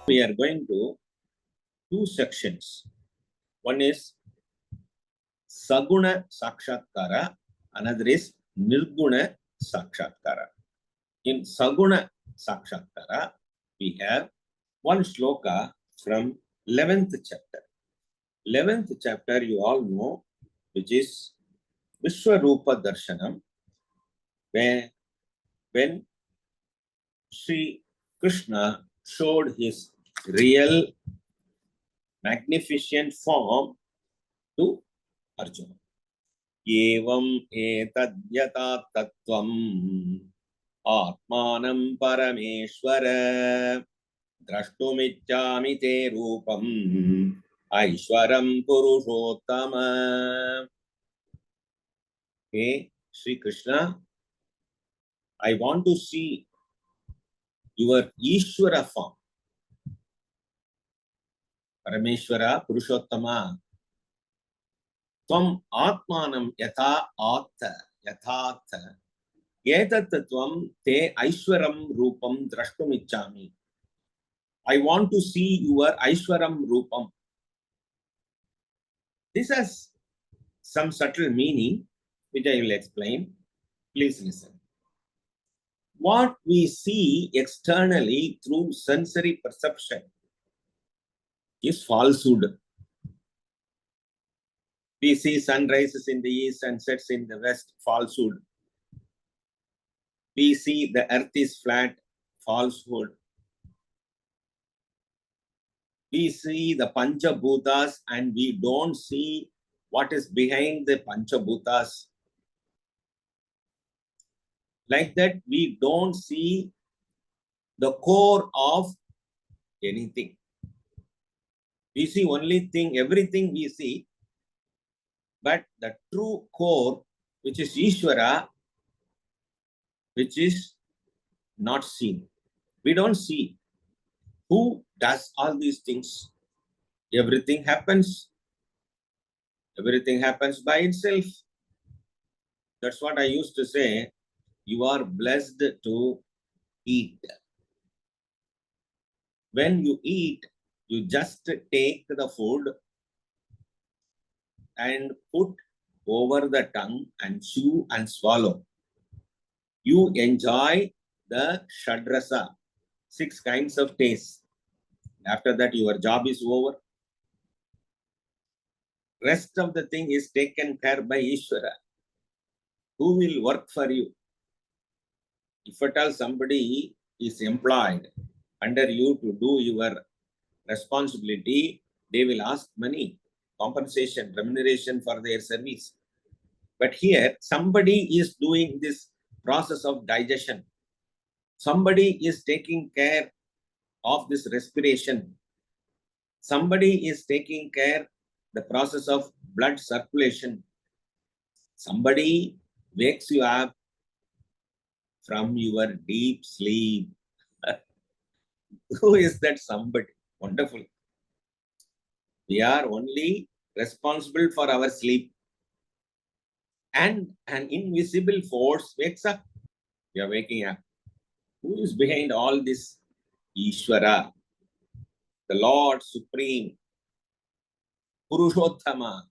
We are going to two sections. One is Saguna Sakshatkara, another is Nirguna Sakshatkara. In Saguna Sakshatkara, we have one shloka from 11th chapter. 11th chapter, you all know, which is Vishwarupa Darshanam, when Sri Krishna showed his real magnificent form to Arjuna. Evam etadyata tattvam atmanam parameshwara drashtumichami te rupam aishwaram purushottama. Hey, Sri Krishna, I want to see your Ishvara form. Parameshwara Purushottama. Tvam Atmanam Yatha Atha Yathatha Etattatvam Te Aishwaram Rupam Drashtumichami. I want to see your Aishwaram Rupam. This has some subtle meaning, which I will explain. Please listen. What we see externally through sensory perception is falsehood. We see sun rises in the east and sets in the west, falsehood. We see the earth is flat, falsehood. We see the Panchabhutas and we don't see what is behind the Panchabhutas. Like that, we don't see the core of anything. We see only thing, everything we see, but the true core, which is Ishvara, which is not seen. We don't see who does all these things. Everything happens. Everything happens by itself. That's what I used to say. You are blessed to eat. When you eat, you just take the food and put over the tongue and chew and swallow. You enjoy the Shadrasa, 6 kinds of taste. After that, your job is over. Rest of the thing is taken care by Ishvara. Who will work for you? If at all somebody is employed under you to do your responsibility, they will ask money, compensation, remuneration for their service. But here, somebody is doing this process of digestion. Somebody is taking care of this respiration. Somebody is taking care the process of blood circulation. Somebody wakes you up from your deep sleep. Who is that somebody? Wonderful. We are only responsible for our sleep. And an invisible force wakes up. We are waking up. Who is behind all this? Ishvara, the Lord Supreme, Purushottama,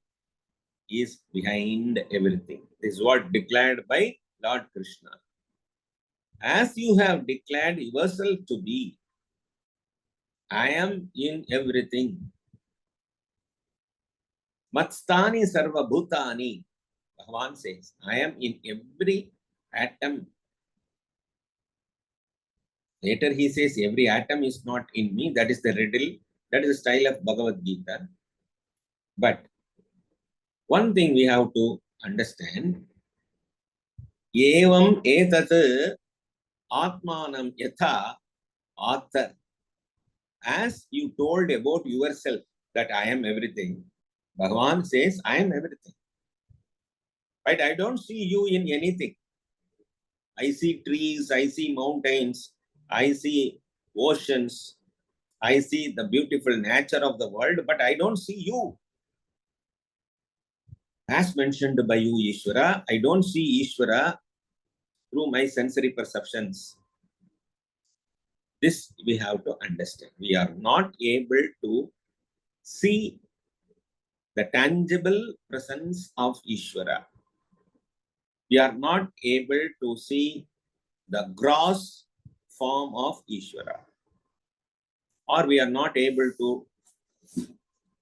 is behind everything. This is what declared by Lord Krishna. As you have declared yourself to be, I am in everything. Matstani sarva bhutani, Bhagavan says, I am in every atom. Later he says, every atom is not in me. That is the riddle. That is the style of Bhagavad Gita. But one thing we have to understand, evam etat atmanam yatha atha. As you told about yourself that I am everything, Bhagavan says, I am everything. But I don't see you in anything. I see trees, I see mountains, I see oceans, I see the beautiful nature of the world, but I don't see you. As mentioned by you, Ishvara, I don't see Ishvara through my sensory perceptions. This we have to understand. We are not able to see the tangible presence of Ishvara. We are not able to see the gross form of Ishvara. Or we are not able to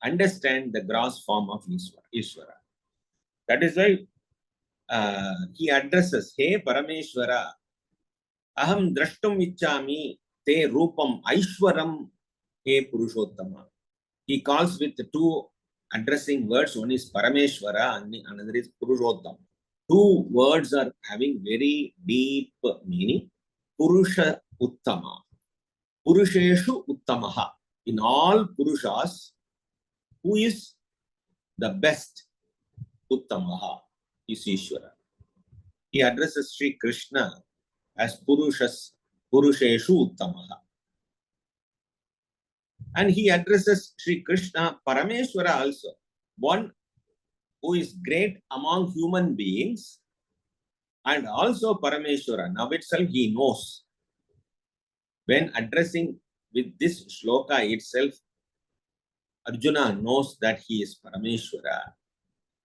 understand the gross form of Ishvara. That is why he addresses, Hey Parameshwara, Aham drashtum ichchami te rupam aishwaram he Purushottama. He calls with two addressing words. One is Parameshwara and another is Purushottama. Two words are having very deep meaning. Purusha Uttama. Purusheshu Uttamaha. In all Purushas, who is the best? Uttamaha is Ishvara. He addresses Sri Krishna as Purusheshu Uttamaha. And he addresses Sri Krishna, Parameshwara also, one who is great among human beings, and also Parameshwara. Now itself he knows. When addressing with this shloka itself, Arjuna knows that he is Parameshwara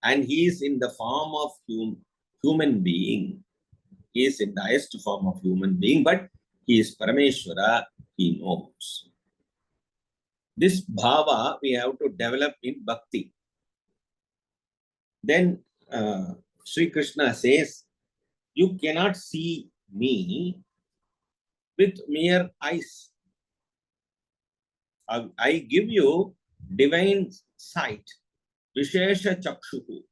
and he is in the form of human being. He is in the highest form of human being, but he is Parameshwara, he knows. This bhava we have to develop in Bakthi. Then Sri Krishna says, you cannot see me with mere eyes. I give you divine sight, Vishesha Chakshuhu.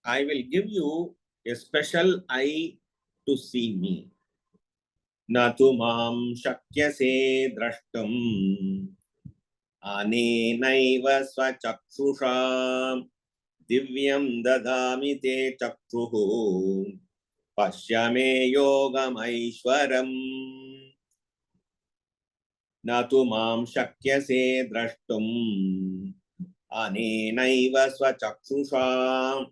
I will give you a special eye to see me. Natu mam shakyase drashtam anenaiva swachakshusha divyam dadami te chakshuhu pashyame yogam aishwaram. Natu mam shakyase drashtum anenaiva swachakshusha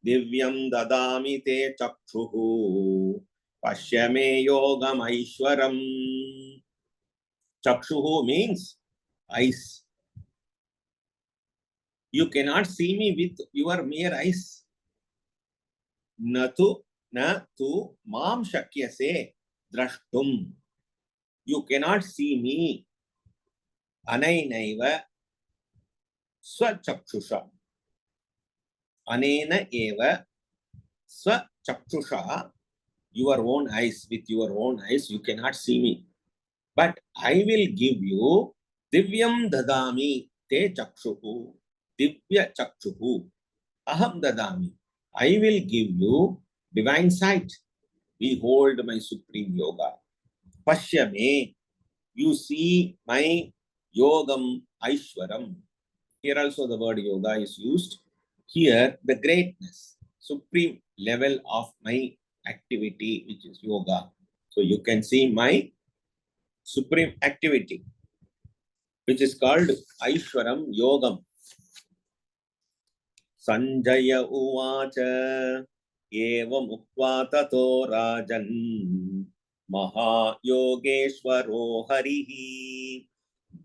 divyam dadami te chakshuhu pashyame yogam aishwaram. Chakshuhu means eyes. You cannot see me with your mere eyes. Natu mam shakyase drashtum. You cannot see me. Anainaiva swachakshusha. Anena eva swachakshusha. Your own eyes, with your own eyes, you cannot see me. But I will give you divyam dadami te chakshuhu. Divya chakshuhu. Aham dadami. I will give you divine sight. Behold my supreme yoga. Pashyame. You see my yogam aishwaram. Here also the word yoga is used. Here the greatness, supreme level of my activity, which is yoga. So you can see my supreme activity, which is called Aishwaram Yogam. Sanjaya uvacha evam ukva tato rajan maha yogeshwaro harihi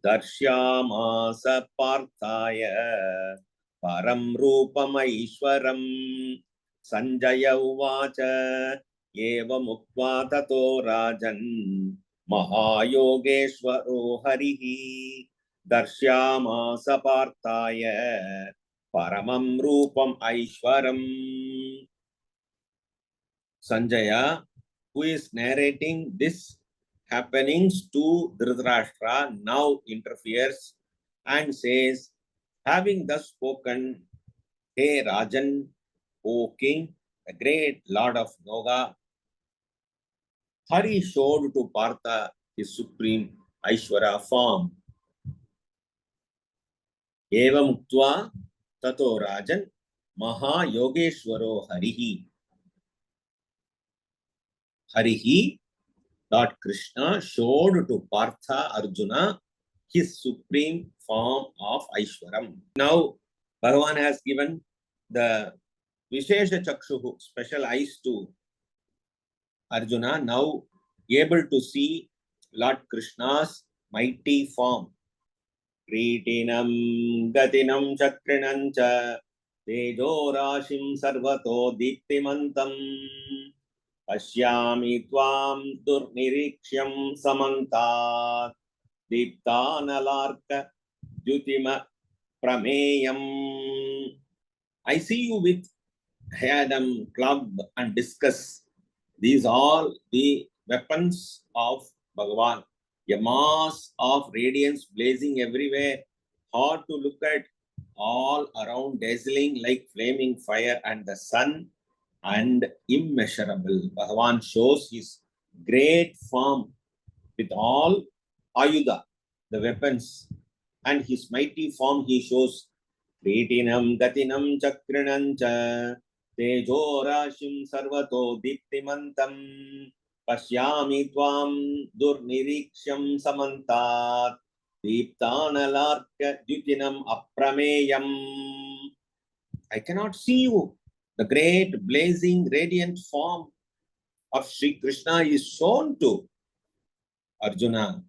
darshyamasa parthaya param rupam aishwaram. Sanjaya uvacha evam ukva tato rajan maha yogeshwaro harihi darshyamasa parthaya paramam rupam aishwaram. Sanjaya, who is narrating this happenings to Dhritarashtra, now interferes and says, having thus spoken, Hey Rajan, O King, the great Lord of Yoga, Hari showed to Partha his supreme Aishwara form. Eva muktva tato rajan maha yogeshwaro harihi. Harihi, Lord Krishna, showed to Partha Arjuna his supreme form of Aishwaram. Now, Bhagavan has given the Vishesha Chakshuhu, special eyes to Arjuna, now able to see Lord Krishna's mighty form. Kritinam gatinam chakrinam cha tejo rashim sarvato diptimantam pashyami tvam durniriksham samantat diptanalarka dhyutima prameyam. I see you with Hayadam, club and discus. These are the weapons of Bhagavan. A mass of radiance blazing everywhere, hard to look at, all around dazzling like flaming fire and the sun, and immeasurable. Bhagavan shows his great form with all ayuda, the weapons, and his mighty form he shows. Kritinam gatinam chakrinam cha tejo rashim sarvato diptimantam pashyami tvam durniriksham samantat diptanalarka dyutinam aprameyam. I cannot see you. The great blazing radiant form of Sri Krishna is shown to Arjuna.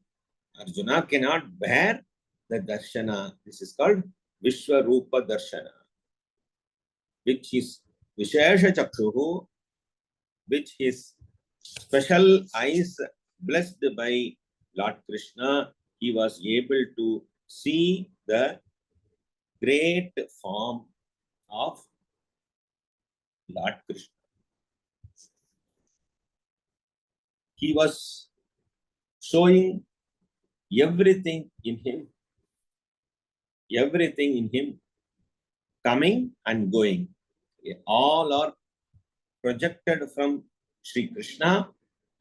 Arjuna cannot bear the darshana. This is called Vishwarupa Darshana, which is Vishesha Chakshuhu, which is special eyes blessed by Lord Krishna. He was able to see the great form of Lord Krishna. He was showing everything in him, coming and going. All are projected from Sri Krishna,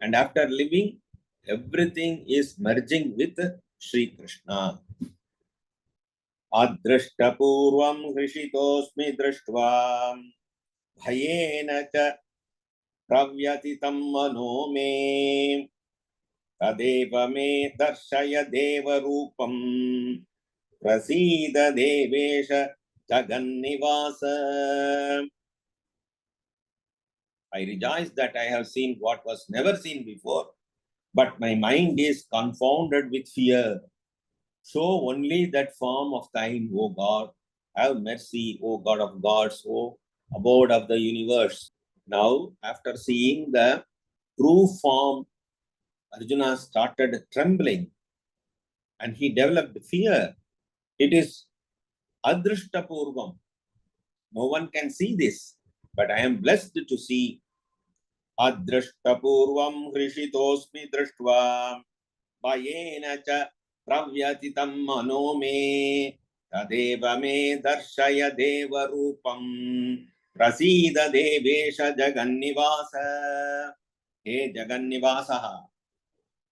and after living, everything is merging with Sri Krishna. Adrashtapurvam hrishitosmi drashtva bhayena cha pravyatitam mano me tadeva me darshaya deva rupam prasida devesha jagannivasa. I rejoice that I have seen what was never seen before, but my mind is confounded with fear. Show only that form of thine, O God. Have mercy, O God of gods, O abode of the universe. Now, after seeing the true form, Arjuna started trembling and he developed fear. It is adrishtapurvam. No one can see this, but I am blessed to see. Adrishtapurvam hrishitosmi drashtva bhayena cha pravyatitam mano me tadeva me darshaya deva rupam prasida devesha jagannivasa. Hey Jagannivasaha,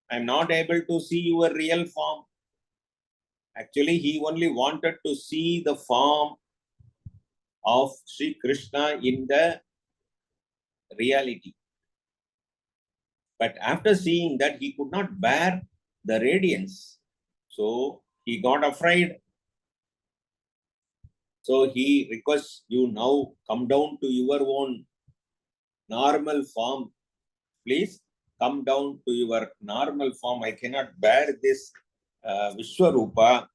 I am not able to see your real form. Actually, he only wanted to see the form of Sri Krishna in the reality. But after seeing that, he could not bear the radiance. So he got afraid. So he requests you now come down to your own normal form. Please come down to your normal form. I cannot bear this Vishwarupa.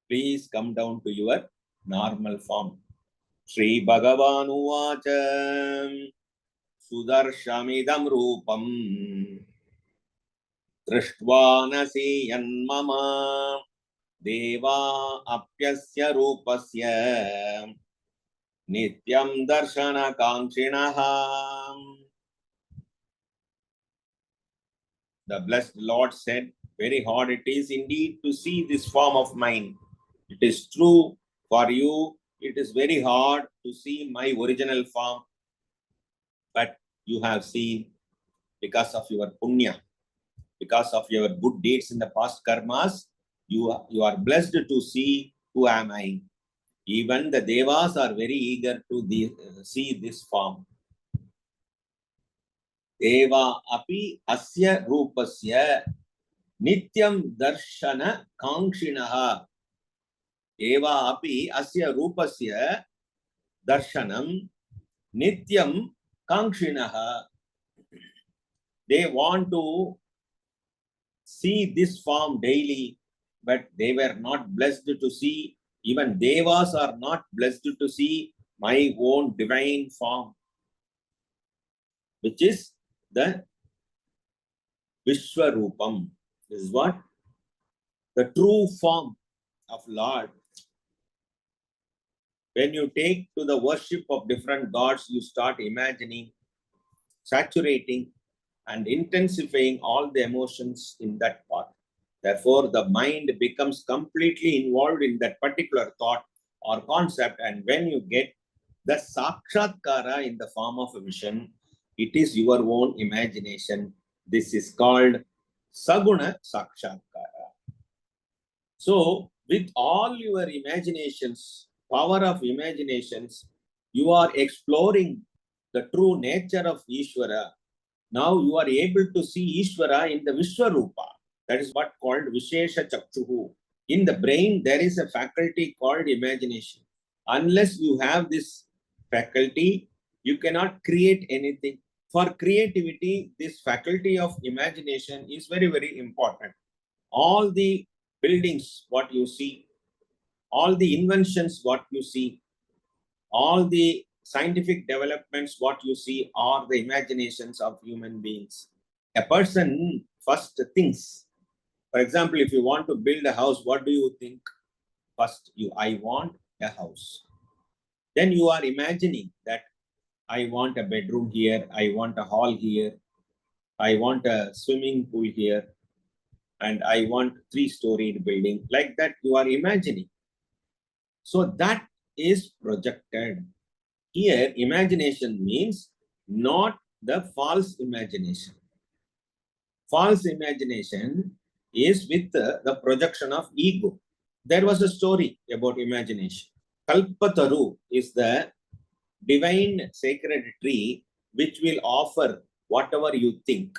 Please come down to your normal form. Sri Bhagavan Uvacha Sudarshamidam Rupam Drishtva Nasiyan Mama Deva Apyasya Rupasya Nityam Darshana Kankshinaha. The blessed Lord said, very hard it is indeed to see this form of mine. It is true for you. It is very hard to see my original form. But you have seen because of your punya, because of your good deeds in the past karmas, you are blessed to see who am I. Even the devas are very eager to see this form. Deva api asya rupasya nityam darshana kankshinaha. Deva api asya rupasya darshanam nityam kankshinaha. They want to see this form daily, but they were not blessed to see, even devas are not blessed to see my own divine form, which is the Vishwarupam. This is what? The true form of Lord. When you take to the worship of different gods, you start imagining, saturating, and intensifying all the emotions in that part. Therefore, the mind becomes completely involved in that particular thought or concept. And when you get the sakshatkara in the form of a vision, it is your own imagination. This is called saguna sakshatkara. So, with all your imaginations, power of imaginations, you are exploring the true nature of Ishvara. Now you are able to see Ishvara in the Vishwarupa. That is what called Vishesha Chakchuhu. In the brain, there is a faculty called imagination. Unless you have this faculty, you cannot create anything. For creativity, this faculty of imagination is very, very important. All the buildings, what you see, all the inventions, what you see, all the scientific developments, what you see, are the imaginations of human beings. A person first thinks. For example, if you want to build a house, what do you think? First, I want a house. Then you are imagining that I want a bedroom here, I want a hall here, I want a swimming pool here, and I want 3-storied building. Like that, you are imagining. So that is projected. Here, imagination means not the false imagination. False imagination is with the projection of ego. There was a story about imagination. Kalpataru is the divine sacred tree which will offer whatever you think.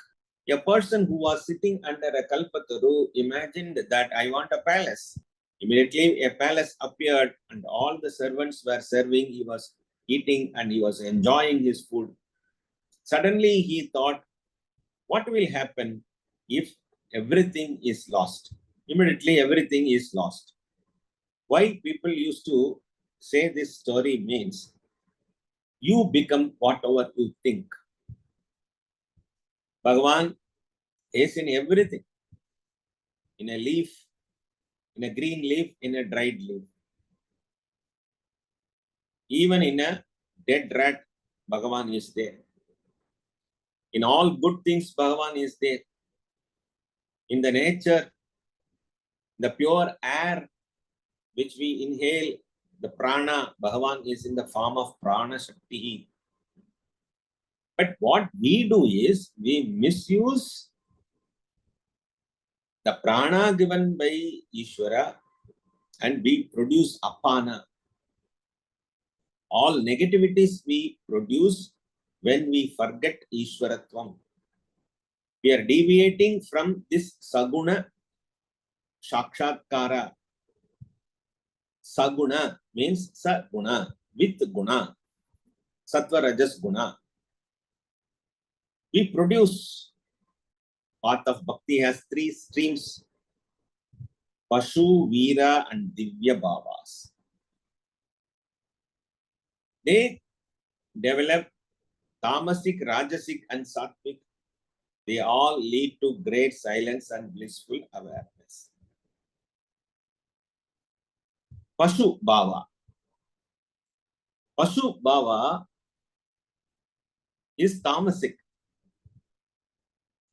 A person who was sitting under a Kalpataru imagined that I want a palace. Immediately a palace appeared and all the servants were serving. He was eating and he was enjoying his food. Suddenly he thought, what will happen if everything is lost? Immediately everything is lost. Why people used to say this story means you become whatever you think. Bhagavan is in everything. In a leaf, in a green leaf, in a dried leaf. Even in a dead rat, Bhagavan is there. In all good things, Bhagavan is there. In the nature, the pure air which we inhale, the prana, Bhagavan is in the form of prana shakti. But what we do is, we misuse the prana given by Ishvara and we produce apana. All negativities we produce when we forget Ishwaratvam. We are deviating from this saguna sakshatkara. Saguna means saguna, with guna, sattva rajas guna. We produce. Path of Bhakti has 3 streams: Pashu, Veera, and Divya Bhavas. They develop tamasic, rajasic, and sattvic. They all lead to great silence and blissful awareness. Pashu Bhava. Pashu Bhava is tamasic.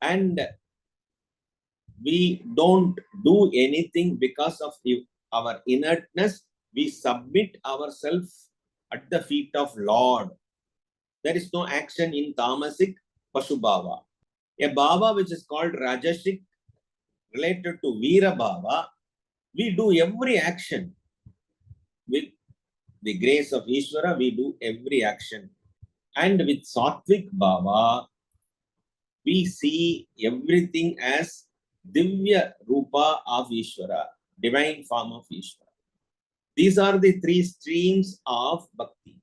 And we don't do anything because of our inertness. We submit ourselves at the feet of Lord. There is no action in tamasic Pashu Bhava. A Bhava which is called Rajasic, related to Veera Bhava, we do every action. With the grace of Ishvara, we do every action. And with Sattvic Bhava, we see everything as Divya Rupa of Ishvara, divine form of Ishvara. These are the 3 streams of Bhakti.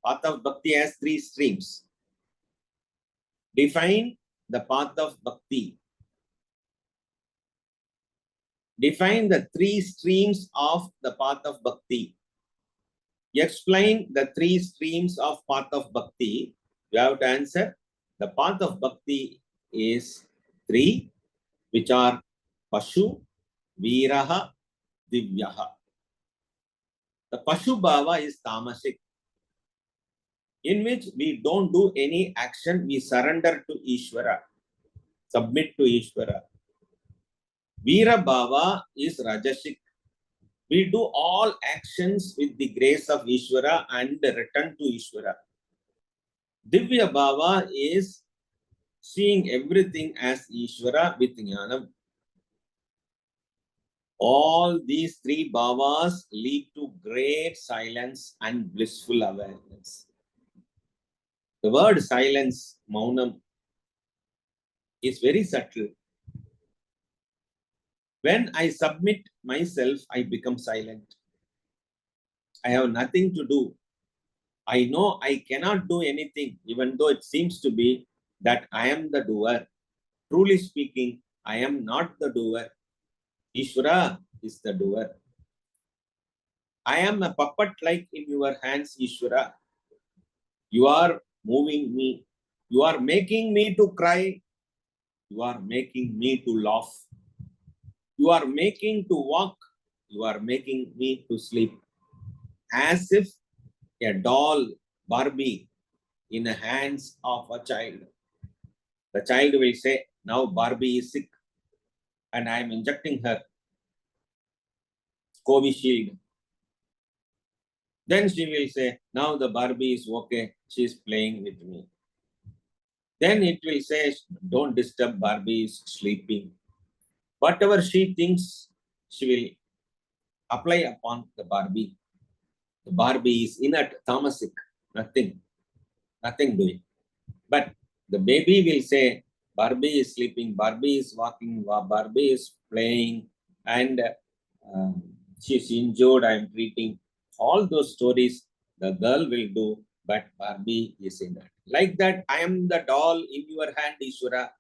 Path of Bhakti has 3 streams. Define the path of Bhakti. Define the three streams of the path of Bhakti. Explain the three streams of path of Bhakti. You have to answer. The path of Bhakti is three, which are Pashu, Viraha, Divyaha. The Pashu Bhava is Tamasic, in which we don't do any action, we surrender to Ishvara, submit to Ishvara. Vira Bhava is Rajasic. We do all actions with the grace of Ishvara and return to Ishvara. Divya Bhava is seeing everything as Ishvara with Jnanam. All these three bhavas lead to great silence and blissful awareness. The word silence, maunam, is very subtle. When I submit myself, I become silent. I have nothing to do. I know I cannot do anything, even though it seems to be that I am the doer. Truly speaking, I am not the doer. Ishvara is the doer. I am a puppet like in your hands, Ishvara. You are moving me. You are making me to cry. You are making me to laugh. You are making to walk. You are making me to sleep. As if a doll, Barbie, in the hands of a child. The child will say, now Barbie is sick and I am injecting her Covishield. Then she will say, now the Barbie is okay, she is playing with me. Then it will say, don't disturb, Barbie is sleeping. Whatever she thinks, she will apply upon the Barbie. The Barbie is inert, tamasic, nothing doing. But the baby will say, Barbie is sleeping, Barbie is walking, Barbie is playing, and she's injured, I'm treating. All those stories the girl will do, but Barbie is inert. Like that, I am the doll in your hand, Ishvara.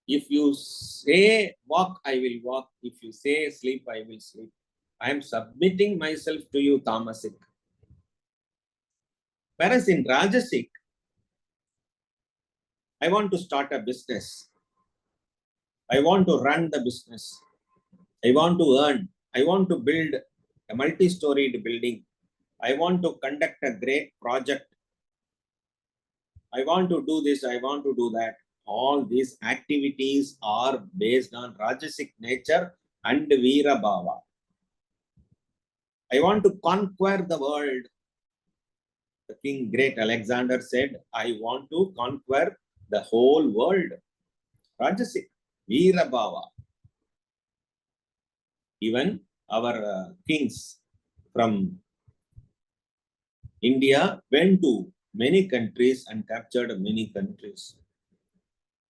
If you say walk, I will walk. If you say sleep, I will sleep. I am submitting myself to you, tamasic. Whereas in Rajasic, I want to start a business. I want to run the business. I want to earn. I want to build a multi-storied building. I want to conduct a great project. I want to do this. I want to do that. All these activities are based on Rajasic nature and Veera Bhava. I want to conquer the world. The King Great Alexander said, I want to conquer the whole world. Rajasic, Veera Bhava. Even our kings from India went to many countries and captured many countries.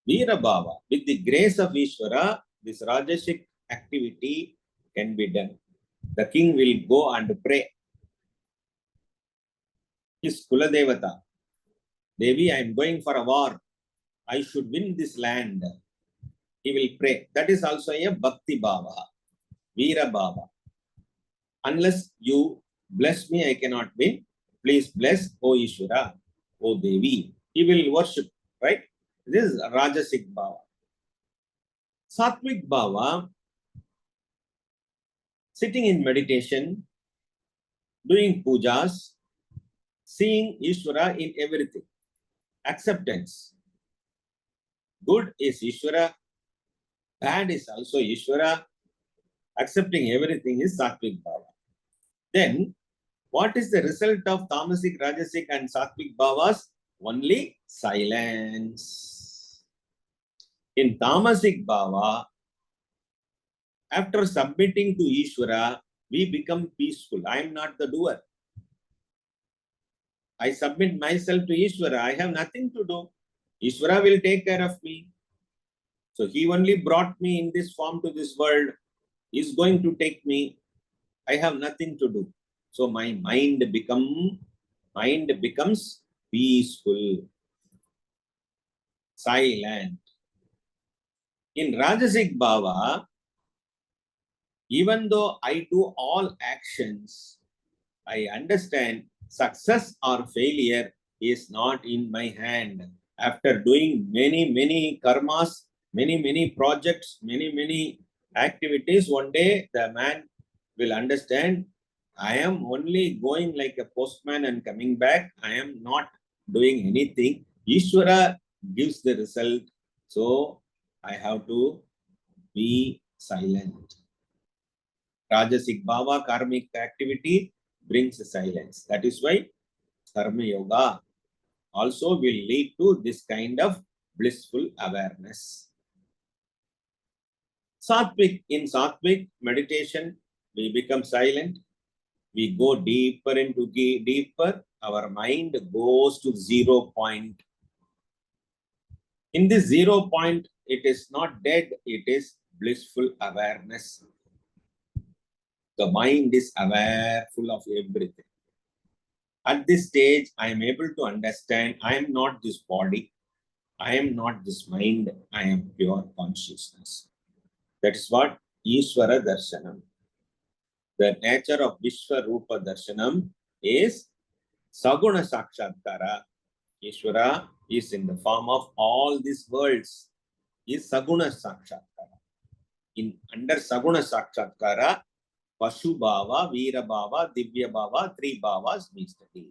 Veera Bhava, with the grace of Ishvara, this Rajasic activity can be done. The king will go and pray. His Kuladevata, Devi, I am going for a war. I should win this land. He will pray. That is also a Bhakti Bhava, Veera Bhava. Unless you bless me, I cannot win. Please bless, O Ishvara, O Devi. He will worship, right? This is Rajasic Bhava. Sattvic Bhava, sitting in meditation, doing pujas, seeing Ishvara in everything. Acceptance. Good is Ishvara, bad is also Ishvara. Accepting everything is Sattvic Bhava. Then, what is the result of Tamasic, Rajasic and Sattvic Bhavas? Only silence. In Tamasic Bhava, after submitting to Ishvara, we become peaceful. I am not the doer. I submit myself to Ishvara. I have nothing to do. Ishvara will take care of me. So he only brought me in this form to this world. He is going to take me. I have nothing to do. So my mind becomes peaceful, silent. In Rajasic Bhava, Even though I do all actions, I understand success or failure is not in my hand. After doing many karmas, many projects, many activities, one day the man will understand I am only going like a postman and coming back. I am not doing anything. Ishvara gives the result. So I have to be silent. Rajasic bhava, karmic activity brings silence. That is why Karma Yoga also will lead to this kind of blissful awareness. In Sattvic meditation, we become silent. We go deeper into deeper. Our mind goes to 0 point. In this 0 point, it is not dead. It is blissful awareness. The mind is aware, full of everything. At this stage, I am able to understand I am not this body. I am not this mind. I am pure consciousness. That is what Ishvara Darshanam. The nature of Vishwarupa Darshanam is Saguna Sakshatkara. Ishvara is in the form of all these worlds. Is Saguna Sakshatkara. Under Saguna Sakshatkara, Pashu Bhava, Veera Bhava, Divya Bhava, three Bhavas we study.